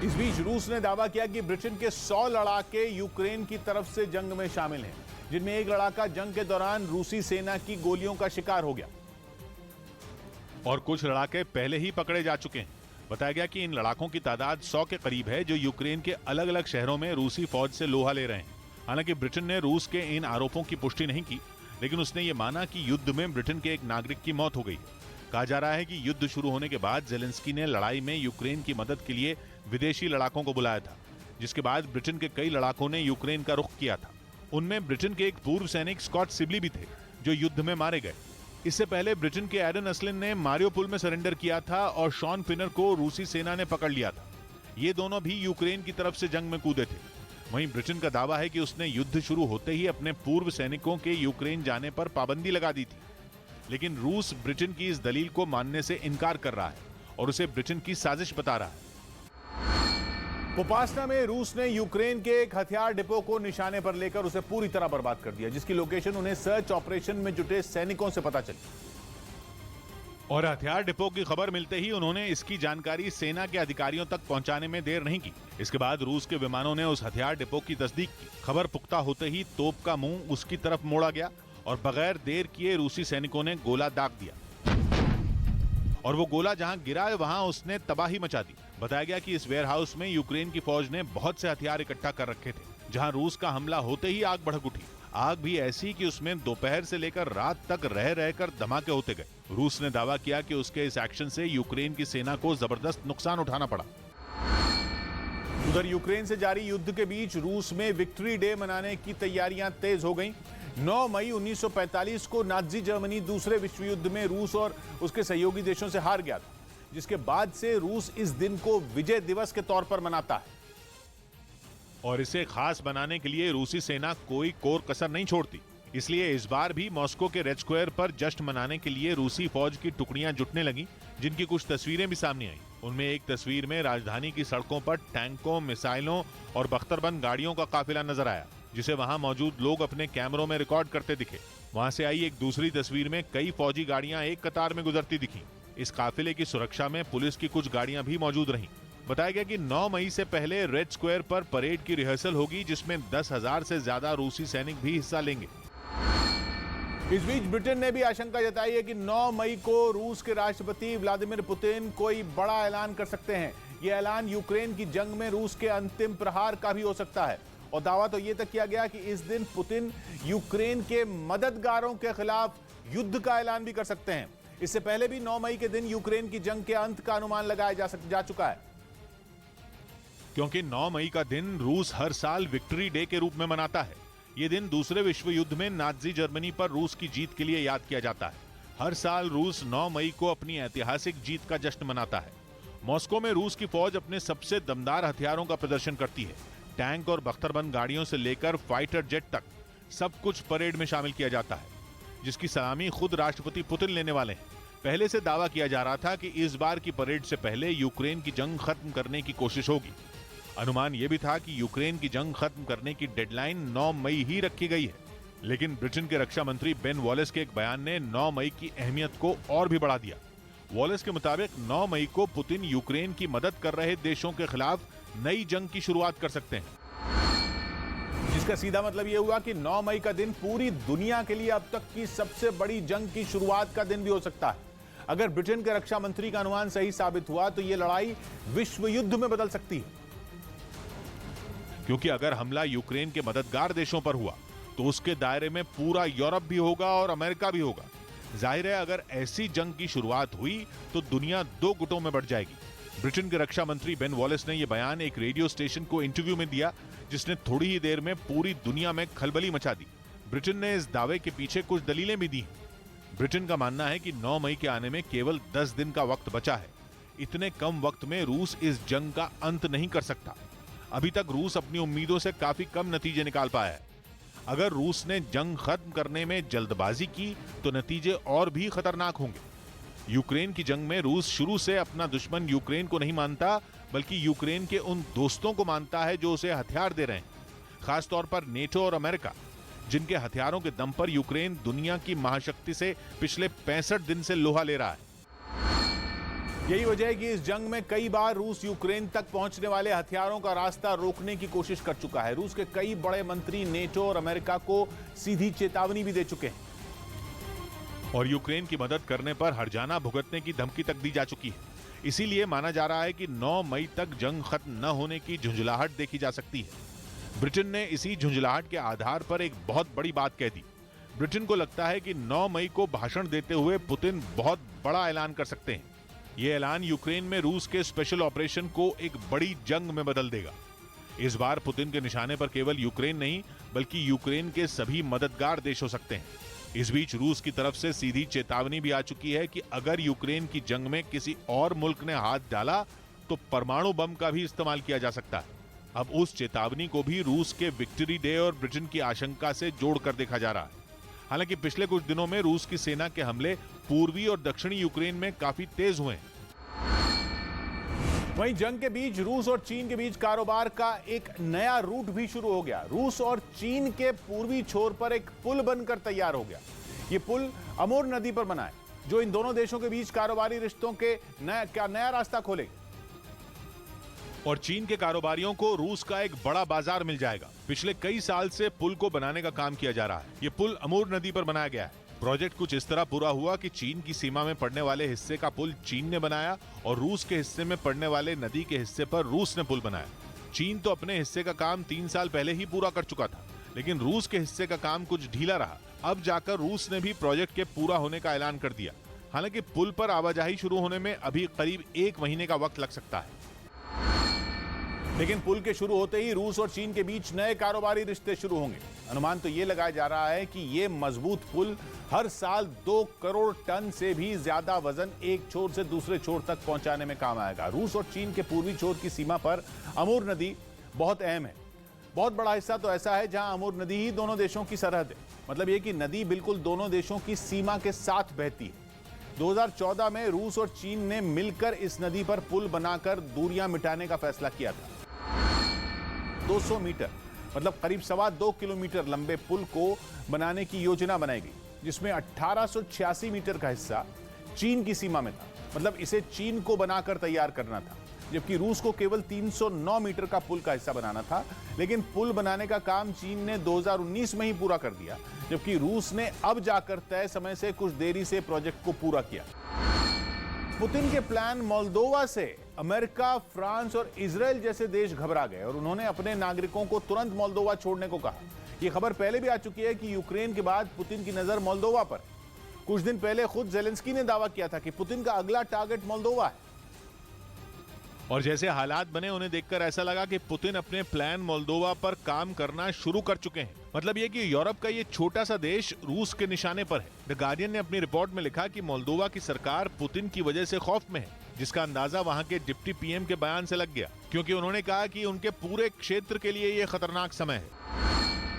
इस बीच रूस ने दावा किया कि ब्रिटेन के 100 लड़ाके यूक्रेन की तरफ से जंग में शामिल हैं, जिनमें एक लड़ाका जंग के दौरान रूसी सेना की गोलियों का शिकार हो गया और कुछ लड़ाके पहले ही पकड़े जा चुके हैं। बताया गया कि इन लड़ाकों की तादाद 100 के करीब है, जो यूक्रेन के अलग अलग शहरों में रूसी फौज से लोहा ले रहे हैं। हालांकि ब्रिटेन ने रूस के इन आरोपों की पुष्टि नहीं की, लेकिन उसने ये माना कि युद्ध में ब्रिटेन के एक नागरिक की मौत हो गई। कहा जा रहा है कि युद्ध शुरू होने के बाद जेलेंस्की ने लड़ाई में यूक्रेन की मदद के लिए विदेशी लड़ाकों को बुलाया था, जिसके बाद ब्रिटेन के कई लड़ाकों ने यूक्रेन का रुख किया था। उनमें ब्रिटेन के एक पूर्व सैनिक स्कॉट सिबली भी थे, जो युद्ध में मारे गए। इससे पहले ब्रिटेन के एडन असलिन ने मारियोपोल में सरेंडर किया था और शॉन पिनर को रूसी सेना ने पकड़ लिया था। ये दोनों भी यूक्रेन की तरफ से जंग में कूदे थे। वहीं ब्रिटेन का दावा है कि उसने युद्ध शुरू होते ही अपने पूर्व सैनिकों के यूक्रेन जाने पर पाबंदी लगा दी थी, लेकिन रूस ब्रिटेन की इस दलील को मानने से इनकार कर रहा है और उसे ब्रिटेन की साजिश बता रहा है। पोपास्ना में रूस ने यूक्रेन के एक हथियार डिपो को निशाने पर लेकर उसे पूरी तरह बर्बाद कर दिया, जिसकी लोकेशन उन्हें सर्च ऑपरेशन में जुटे सैनिकों से पता चली। और हथियार डिपो की खबर मिलते ही उन्होंने इसकी जानकारी सेना के अधिकारियों तक पहुंचाने में देर नहीं की। इसके बाद रूस के विमानों ने उस हथियार डिपो की तस्दीक की। खबर पुख्ता होते ही तोप का मुंह उसकी तरफ मोड़ा गया और बगैर देर किए रूसी सैनिकों ने गोला दाग दिया और वो गोला जहां गिरा वहां उसने तबाही मचा दी। बताया गया कि इस वेयरहाउस में यूक्रेन की फौज ने बहुत से हथियार इकट्ठा कर रखे थे। जहां रूस का हमला होते ही आग भड़क उठी। आग भी ऐसी कि उसमें दोपहर से लेकर रात तक रह रहकर धमाके होते गए। रूस ने दावा किया कि उसके इस एक्शन से यूक्रेन की सेना को जबरदस्त नुकसान उठाना पड़ा। उधर यूक्रेन से जारी युद्ध के बीच रूस में विक्ट्री डे मनाने की तैयारियां तेज हो गईं। 9 मई 1945 को नाजी जर्मनी दूसरे विश्व युद्ध में रूस और उसके सहयोगी देशों से हार गया था, जिसके बाद से रूस इस दिन को विजय दिवस के तौर पर मनाता है और इसे खास बनाने के लिए रूसी सेना कोई कोर कसर नहीं छोड़ती। इसलिए इस बार भी मॉस्को के रेड स्क्वायर पर जश्न मनाने के लिए रूसी फौज की टुकड़ियां जुटने लगी, जिनकी कुछ तस्वीरें भी सामने आई। उनमें एक तस्वीर में राजधानी की सड़कों पर टैंकों, मिसाइलों और बख्तरबंद गाड़ियों का काफिला नजर आया, जिसे वहां मौजूद लोग अपने कैमरों में रिकॉर्ड करते दिखे। वहां से आई एक दूसरी तस्वीर में कई फौजी गाड़ियां एक कतार में गुजरती दिखी। इस काफिले की सुरक्षा में पुलिस की कुछ गाड़ियां भी मौजूद रहीं। बताया गया कि 9 मई से पहले रेड स्क्वायर पर परेड की रिहर्सल होगी, जिसमें 10,000 से ज्यादा रूसी सैनिक भी हिस्सा लेंगे। इस बीच ब्रिटेन ने भी आशंका जताई है कि 9 मई को रूस के राष्ट्रपति व्लादिमीर पुतिन कोई बड़ा ऐलान कर सकते हैं। यह ऐलान यूक्रेन की जंग में रूस के अंतिम प्रहार का भी हो सकता है। और दावा तो यह तक किया गया कि इस दिन पुतिन यूक्रेन के मददगारों के खिलाफ युद्ध का ऐलान भी कर सकते हैं। इससे पहले भी 9 मई के दिन यूक्रेन की जंग के अंत का अनुमान लगाया जा चुका है, क्योंकि 9 मई का दिन रूस हर साल विक्ट्री डे के रूप में मनाता है। ये दिन दूसरे विश्व युद्ध में नाजी जर्मनी पर रूस की जीत के लिए याद किया जाता है। हर साल रूस 9 मई को अपनी ऐतिहासिक जीत का जश्न मनाता है। मॉस्को में रूस की फौज अपने सबसे दमदार हथियारों का प्रदर्शन करती है। टैंक और बख्तरबंद गाड़ियों से लेकर फाइटर जेट तक सब कुछ परेड में शामिल किया जाता है, जिसकी सलामी खुद राष्ट्रपति पुतिन लेने वाले हैं। पहले से दावा किया जा रहा था कि इस बार की परेड से पहले यूक्रेन की जंग खत्म करने की कोशिश होगी। अनुमान यह भी था कि यूक्रेन की जंग खत्म करने की डेडलाइन 9 मई ही रखी गई है, लेकिन ब्रिटेन के रक्षा मंत्री बेन वॉलेस के एक बयान ने 9 मई की अहमियत को और भी बढ़ा दिया। वॉलेस के मुताबिक 9 मई को पुतिन यूक्रेन की मदद कर रहे देशों के खिलाफ नई जंग की शुरुआत कर सकते हैं, जिसका सीधा मतलब यह हुआ कि 9 मई का दिन पूरी दुनिया के लिए अब तक की सबसे बड़ी जंग की शुरुआत का दिन भी हो सकता है। अगर ब्रिटेन के रक्षा मंत्री का अनुमान सही साबित हुआ तो यह लड़ाई विश्व युद्ध में बदल सकती है, क्योंकि अगर हमला यूक्रेन के मददगार देशों पर हुआ तो उसके दायरे में पूरा यूरोप भी होगा और अमेरिका भी होगा। जाहिर है, अगर ऐसी जंग की शुरुआत हुई तो दुनिया 2 गुटों में बढ़ जाएगी। ब्रिटेन के रक्षा मंत्री बेन वॉलेस ने यह बयान एक रेडियो स्टेशन को इंटरव्यू में दिया, जिसने थोड़ी ही देर में पूरी दुनिया में खलबली मचा दी। ब्रिटेन ने इस दावे के पीछे कुछ दलीलें भी दी। ब्रिटेन का मानना है कि 9 मई के आने में केवल 10 दिन का वक्त बचा है। इतने कम वक्त में रूस इस जंग का अंत नहीं कर सकता। अभी तक रूस अपनी उम्मीदों से काफी कम नतीजे निकाल पाया है। अगर रूस ने जंग खत्म करने में जल्दबाजी की तो नतीजे और भी खतरनाक होंगे। यूक्रेन की जंग में रूस शुरू से अपना दुश्मन यूक्रेन को नहीं मानता, बल्कि यूक्रेन के उन दोस्तों को मानता है जो उसे हथियार दे रहे हैं, खासतौर पर नेटो और अमेरिका, जिनके हथियारों के दम पर यूक्रेन दुनिया की महाशक्ति से पिछले 65 दिन से लोहा ले रहा है। यही वजह है कि इस जंग में कई बार रूस यूक्रेन तक पहुंचने वाले हथियारों का रास्ता रोकने की कोशिश कर चुका है। रूस के कई बड़े मंत्री नेटो और अमेरिका को सीधी चेतावनी भी दे चुके हैं और यूक्रेन की मदद करने पर हर्जाना भुगतने की धमकी तक दी जा चुकी है। इसीलिए माना जा रहा है कि 9 मई तक जंग खत्म न होने की झुंझलाहट देखी जा सकती है। ब्रिटेन ने इसी झुंझलाहट के आधार पर एक बहुत बड़ी बात कह दी। ब्रिटेन को लगता है कि 9 मई को भाषण देते हुए पुतिन बहुत बड़ा ऐलान कर सकते हैं। यह ऐलान यूक्रेन में रूस के स्पेशल ऑपरेशन को एक बड़ी जंग में बदल देगा। इस बार पुतिन के निशाने पर केवल यूक्रेन नहीं बल्कि यूक्रेन के सभी मददगार देश हो सकते हैं। इस बीच रूस की तरफ से सीधी चेतावनी भी आ चुकी है कि अगर यूक्रेन की जंग में किसी और मुल्क ने हाथ डाला तो परमाणु बम का भी इस्तेमाल किया जा सकता है। अब उस चेतावनी को भी रूस के विक्ट्री डे और ब्रिटेन की आशंका से जोड़कर देखा जा रहा है। हालांकि पिछले कुछ दिनों में रूस की सेना के हमले पूर्वी और दक्षिणी यूक्रेन में काफी तेज हुए हैं। वहीं जंग के बीच रूस और चीन के बीच कारोबार का एक नया रूट भी शुरू हो गया। रूस और चीन के पूर्वी छोर पर एक पुल बनकर तैयार हो गया। ये पुल अमूर नदी पर बना है, जो इन दोनों देशों के बीच कारोबारी रिश्तों के नया रास्ता खोलेगा। और चीन के कारोबारियों को रूस का एक बड़ा बाजार मिल जाएगा। पिछले कई साल से पुल को बनाने का काम किया जा रहा है। ये पुल अमूर नदी पर बनाया गया है। प्रोजेक्ट कुछ इस तरह पूरा हुआ कि चीन की सीमा में पड़ने वाले हिस्से का पुल चीन ने बनाया और रूस के हिस्से में पड़ने वाले नदी के हिस्से पर रूस ने पुल बनाया। चीन तो अपने हिस्से का काम 3 साल पहले ही पूरा कर चुका था, लेकिन रूस के हिस्से का काम कुछ ढीला रहा। अब जाकर रूस ने भी प्रोजेक्ट के पूरा होने का ऐलान कर दिया। हालांकि पुल पर आवाजाही शुरू होने में अभी करीब 1 महीने का वक्त लग सकता है। लेकिन पुल के शुरू होते ही रूस और चीन के बीच नए कारोबारी रिश्ते शुरू होंगे। अनुमान तो यह लगाया जा रहा है कि यह मजबूत पुल हर साल 2 करोड़ टन से भी ज्यादा वजन एक छोर से दूसरे छोर तक पहुंचाने में काम आएगा। रूस और चीन के पूर्वी छोर की सीमा पर अमूर नदी बहुत अहम है। बहुत बड़ा हिस्सा तो ऐसा है जहां अमूर नदी ही दोनों देशों की सरहद है। मतलब यह कि नदी बिल्कुल दोनों देशों की सीमा के साथ बहती है। 2014 में रूस और चीन ने मिलकर इस नदी पर पुल बनाकर दूरियां मिटाने का फैसला किया था। 200 मीटर मतलब करीब 2.25 किलोमीटर लंबे पुल को बनाने की योजना बनाई गई, जिसमें 1886 मीटर का हिस्सा चीन की सीमा में था। मतलब इसे चीन को बनाकर तैयार करना था, जबकि रूस को केवल 309 मीटर का पुल का हिस्सा बनाना था। लेकिन पुल बनाने का काम चीन ने 2019 में ही पूरा कर दिया, जबकि रूस ने अब जाकर तय समय से कुछ देरी से प्रोजेक्ट को पूरा किया। पुतिन के प्लान मोल्दोवा से अमेरिका, फ्रांस और इजराइल जैसे देश घबरा गए और उन्होंने अपने नागरिकों को तुरंत मोल्दोवा छोड़ने को कहा। यह खबर पहले भी आ चुकी है कि यूक्रेन के बाद पुतिन की नजर मोल्दोवा पर। कुछ दिन पहले खुद जेलेंस्की ने दावा किया था कि पुतिन का अगला टारगेट मोल्दोवा है। और जैसे हालात बने उन्हें देखकर ऐसा लगा कि पुतिन अपने प्लान मोल्दोवा पर काम करना शुरू कर चुके हैं। मतलब यह कि यूरोप का ये छोटा सा देश रूस के निशाने पर है। द गार्डियन ने अपनी रिपोर्ट में लिखा कि मोल्दोवा की सरकार पुतिन की वजह से खौफ में है, जिसका अंदाजा वहां के डिप्टी पीएम के बयान से लग गया, क्योंकि उन्होंने कहा कि उनके पूरे क्षेत्र के लिए यह खतरनाक समय है।